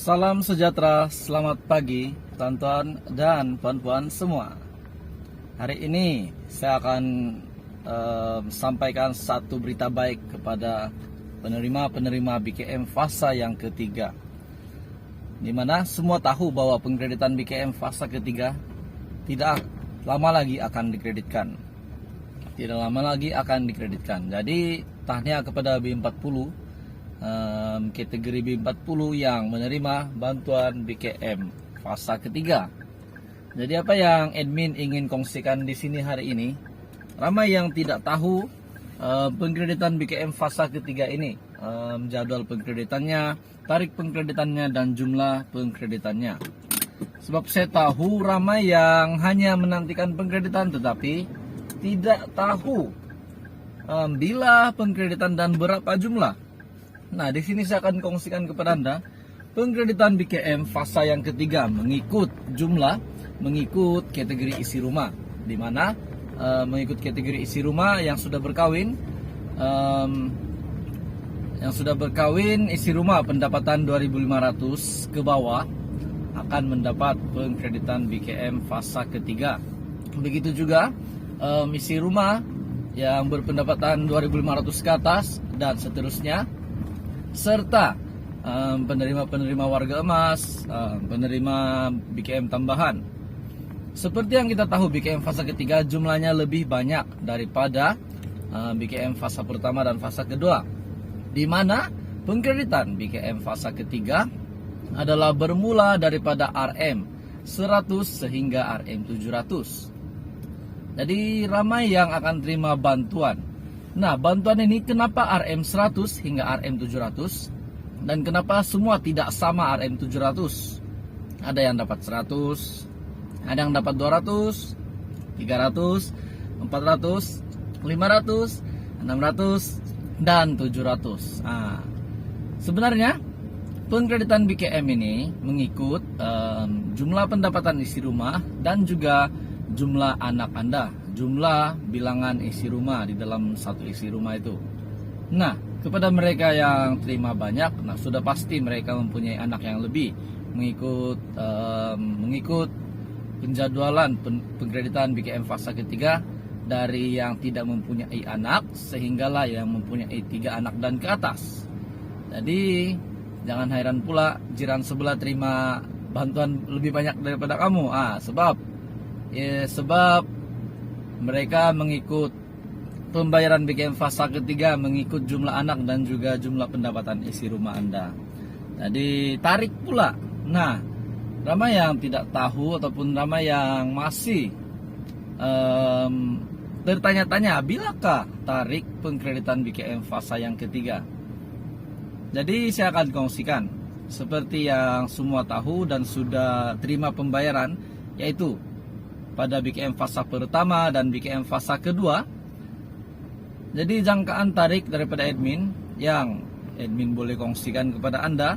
Salam sejahtera, selamat pagi teman-teman dan puan-puan semua. Hari ini saya akan sampaikan satu berita baik kepada penerima-penerima BKM fasa yang ketiga, di mana semua tahu bahwa pengkreditan BKM fasa ketiga tidak lama lagi akan dikreditkan. Jadi tahniah kepada B40 kategori B40 yang menerima bantuan BKM fasa ketiga. Jadi apa yang admin ingin kongsikan di sini hari ini, ramai yang tidak tahu pengkreditan BKM fasa ketiga ini, jadwal pengkreditannya, tarik pengkreditannya, dan jumlah pengkreditannya. Sebab saya tahu ramai yang hanya menantikan pengkreditan tetapi tidak tahu bila pengkreditan dan berapa jumlah. Nah, di sini saya akan kongsikan kepada Anda pengkreditan BKM fasa yang ketiga mengikut jumlah, mengikut kategori isi rumah, di mana mengikut kategori isi rumah yang sudah berkawin, isi rumah pendapatan 2.500 ke bawah akan mendapat pengkreditan BKM fasa ketiga. Begitu juga isi rumah yang berpendapatan 2.500 ke atas dan seterusnya, serta penerima-penerima warga emas, penerima BKM tambahan. Seperti yang kita tahu, BKM fasa ketiga jumlahnya lebih banyak daripada BKM fasa pertama dan fasa kedua, di mana pengkreditan BKM fasa ketiga adalah bermula daripada RM 100 sehingga RM 700. Jadi ramai yang akan terima bantuan. Nah, bantuan ini kenapa RM 100 hingga RM 700 dan kenapa semua tidak sama RM 700? Ada yang dapat 100, ada yang dapat 200, 300, 400, 500, 600, dan 700. Nah, sebenarnya pengkreditan BKM ini mengikut jumlah pendapatan isi rumah dan juga jumlah anak Anda, jumlah bilangan isi rumah di dalam satu isi rumah itu. Nah, kepada mereka yang terima banyak, nah sudah pasti mereka mempunyai anak yang lebih, mengikut penjadwalan pengkreditan BKM fasa ketiga dari yang tidak mempunyai anak sehinggalah yang mempunyai 3 anak dan ke atas. Jadi jangan heran pula jiran sebelah terima bantuan lebih banyak daripada kamu. Sebab mereka mengikut pembayaran BKM fasa ketiga mengikut jumlah anak dan juga jumlah pendapatan isi rumah Anda. Jadi tarik pula. Nah, ramai yang tidak tahu ataupun ramai yang masih bertanya-tanya bilakah tarik pengkreditan BKM fasa yang ketiga. Jadi saya akan kongsikan seperti yang semua tahu dan sudah terima pembayaran, yaitu pada BKM fasa pertama dan BKM fasa kedua. Jadi jangkaan tarik daripada admin yang admin boleh kongsikan kepada Anda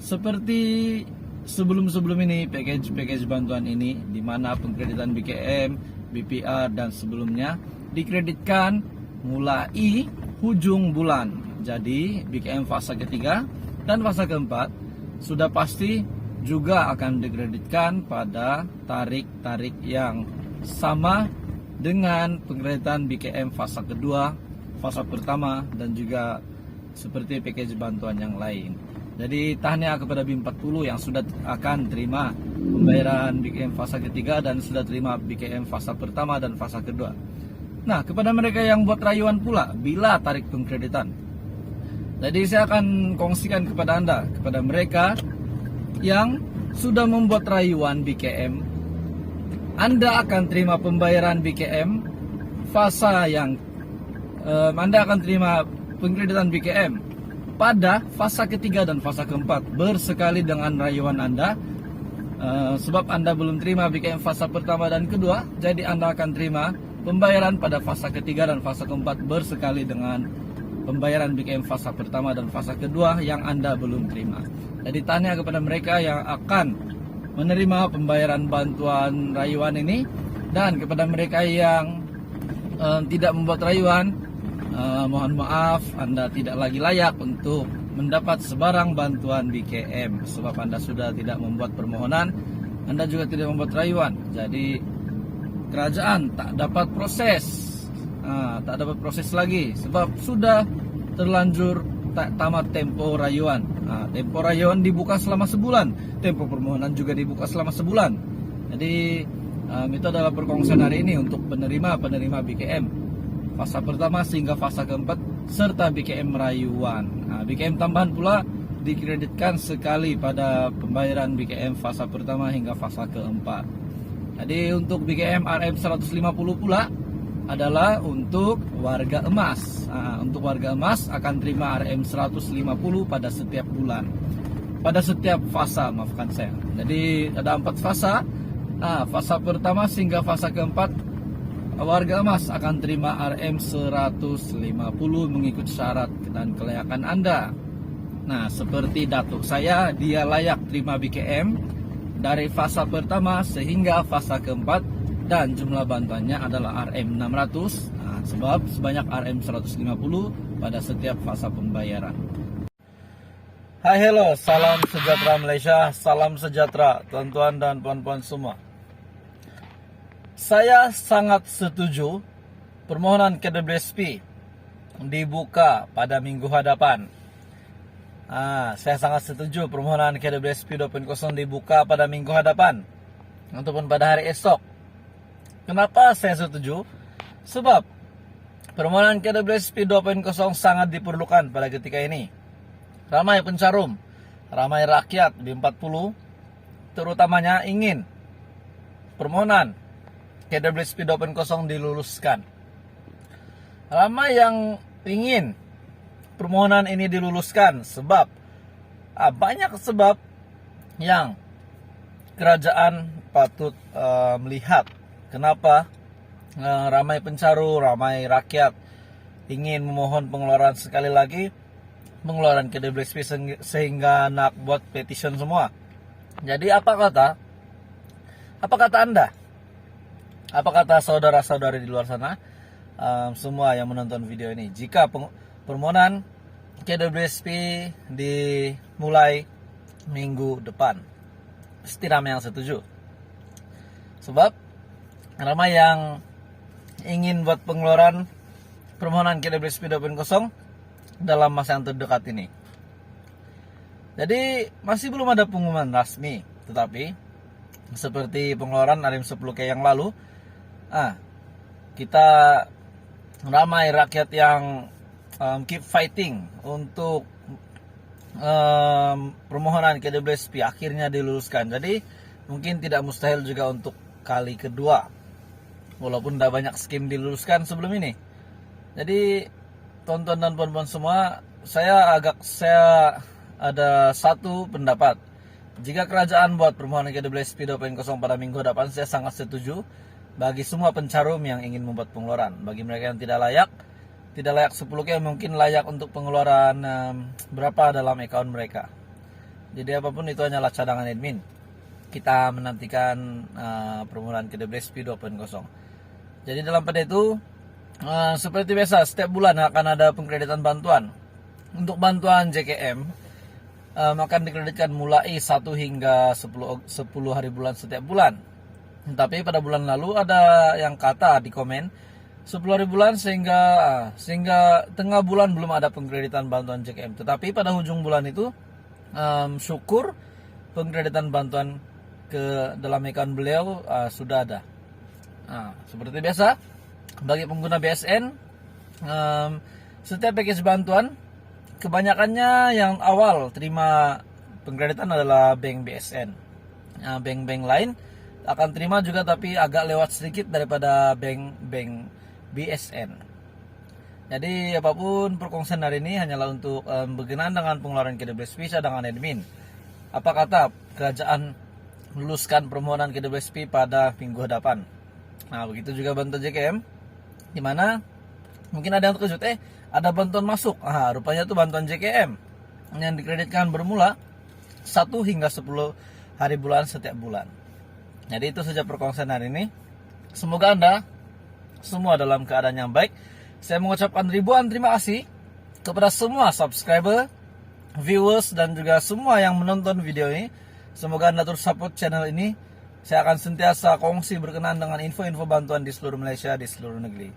seperti sebelum-sebelum ini, package bantuan ini, di mana pengkreditan BKM, BPR dan sebelumnya dikreditkan mulai hujung bulan. Jadi BKM fasa ketiga dan fasa keempat sudah pasti juga akan dikreditkan pada tarik-tarik yang sama dengan pengkreditan BKM fasa kedua, fasa pertama, dan juga seperti package bantuan yang lain. Jadi tahniah kepada B40 yang sudah akan terima pembayaran BKM fasa ketiga dan sudah terima BKM fasa pertama dan fasa kedua. Nah, kepada mereka yang buat rayuan pula bila tarik pengkreditan, jadi saya akan kongsikan kepada Anda, kepada mereka yang sudah membuat rayuan BKM, Anda akan terima pembayaran BKM fasa yang Anda akan terima pengkreditan BKM pada fasa ketiga dan fasa keempat bersekali dengan rayuan Anda. Sebab Anda belum terima BKM fasa pertama dan kedua, jadi Anda akan terima pembayaran pada fasa ketiga dan fasa keempat bersekali dengan pembayaran BKM fasa pertama dan fasa kedua yang Anda belum terima. Jadi tahniah kepada mereka yang akan menerima pembayaran bantuan rayuan ini, dan kepada mereka yang tidak membuat rayuan, mohon maaf, Anda tidak lagi layak untuk mendapat sebarang bantuan BKM. Sebab Anda sudah tidak membuat permohonan, Anda juga tidak membuat rayuan. Jadi kerajaan tak dapat proses, tak dapat proses lagi sebab sudah terlanjur tamat tempo rayuan. Tempo rayuan dibuka selama sebulan, tempo permohonan juga dibuka selama sebulan. Jadi itu adalah perkongsian hari ini untuk penerima BKM fasa pertama sehingga fasa keempat serta BKM rayuan. BKM tambahan pula dikreditkan sekali pada pembayaran BKM fasa pertama hingga fasa keempat. Jadi untuk BKM RM 150 pula adalah untuk warga emas. Untuk warga emas akan terima RM 150 pada setiap bulan, pada setiap fasa, maafkan saya. Jadi ada 4 fasa. Fasa pertama hingga fasa keempat, warga emas akan terima RM 150 mengikut syarat dan kelayakan Anda. Nah, seperti datuk saya, dia layak terima BKM dari fasa pertama sehingga fasa keempat, dan jumlah bantuannya adalah RM 600, sebab sebanyak RM 150 pada setiap fasa pembayaran. Hai, hello, salam sejahtera Malaysia, salam sejahtera tuan-tuan dan puan-puan semua. Saya sangat setuju permohonan KWSP dibuka pada minggu hadapan. Saya sangat setuju permohonan KWSP 2.0 dibuka pada minggu hadapan ataupun pada hari esok. Kenapa saya setuju? Sebab permohonan KWSP 2.0 sangat diperlukan pada ketika ini. Ramai pencarum, ramai rakyat di 40 terutamanya ingin permohonan KWSP 2.0 diluluskan. Ramai yang ingin permohonan ini diluluskan sebab banyak sebab yang kerajaan patut melihat kenapa ramai pencaru, ramai rakyat ingin memohon pengeluaran sekali lagi, pengeluaran KWSP sehingga nak buat petition semua. Jadi apa kata Anda? Apa kata saudara-saudari di luar sana, semua yang menonton video ini, jika permohonan KWSP dimulai minggu depan? Pasti ramai yang setuju. Sebab ramai yang ingin buat pengeluaran permohonan KWSP 2.0 dalam masa yang terdekat ini. Jadi masih belum ada pengumuman rasmi, tetapi seperti pengeluaran RM10K yang lalu, kita ramai rakyat yang keep fighting untuk permohonan KWSP akhirnya diluluskan. Jadi mungkin tidak mustahil juga untuk kali kedua, walaupun udah banyak skim diluluskan sebelum ini. Jadi tonton dan puan-puan semua, saya ada satu pendapat. Jika kerajaan buat permohonan KWSP 2.0 pada minggu depan, saya sangat setuju bagi semua pencarum yang ingin membuat pengeluaran. Bagi mereka yang tidak layak 10K, mungkin layak untuk pengeluaran berapa dalam account mereka. Jadi apapun itu hanyalah cadangan admin. Kita menantikan permohonan KWSP 2.0. Jadi dalam pada itu, seperti biasa, setiap bulan akan ada pengkreditan bantuan. Untuk bantuan JKM akan dikreditkan mulai 1 hingga 10 hari bulan setiap bulan. Tapi pada bulan lalu ada yang kata di komen 10 hari bulan sehingga tengah bulan belum ada pengkreditan bantuan JKM. Tetapi pada ujung bulan itu syukur pengkreditan bantuan ke dalam account beliau sudah ada. Seperti biasa, bagi pengguna BSN, setiap package bantuan kebanyakannya yang awal terima pengkreditan adalah bank BSN. Bank-bank lain akan terima juga, tapi agak lewat sedikit daripada bank BSN. Jadi apapun perkongsian hari ini hanyalah untuk berkenaan dengan pengeluaran KWSP cadangan admin. Apa kata kerajaan luluskan permohonan KWSP pada minggu hadapan? Begitu juga bantuan JKM, di mana mungkin ada yang terkejut, ada bantuan masuk. Rupanya itu bantuan JKM yang dikreditkan bermula 1 hingga 10 hari bulan setiap bulan. Jadi itu saja perkongsian hari ini. Semoga Anda semua dalam keadaan yang baik. Saya mengucapkan ribuan terima kasih kepada semua subscriber viewers dan juga semua yang menonton video ini. Semoga Anda terus support channel ini. Saya akan sentiasa kongsi berkenaan dengan info-info bantuan di seluruh Malaysia, di seluruh negeri.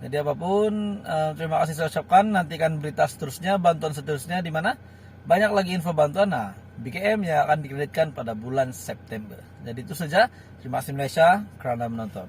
Jadi apapun, terima kasih saya ucapkan. Nantikan berita seterusnya, bantuan seterusnya di mana banyak lagi info bantuan. Nah, BKM yang akan dikreditkan pada bulan September. Jadi itu saja. Terima kasih Malaysia kerana menonton.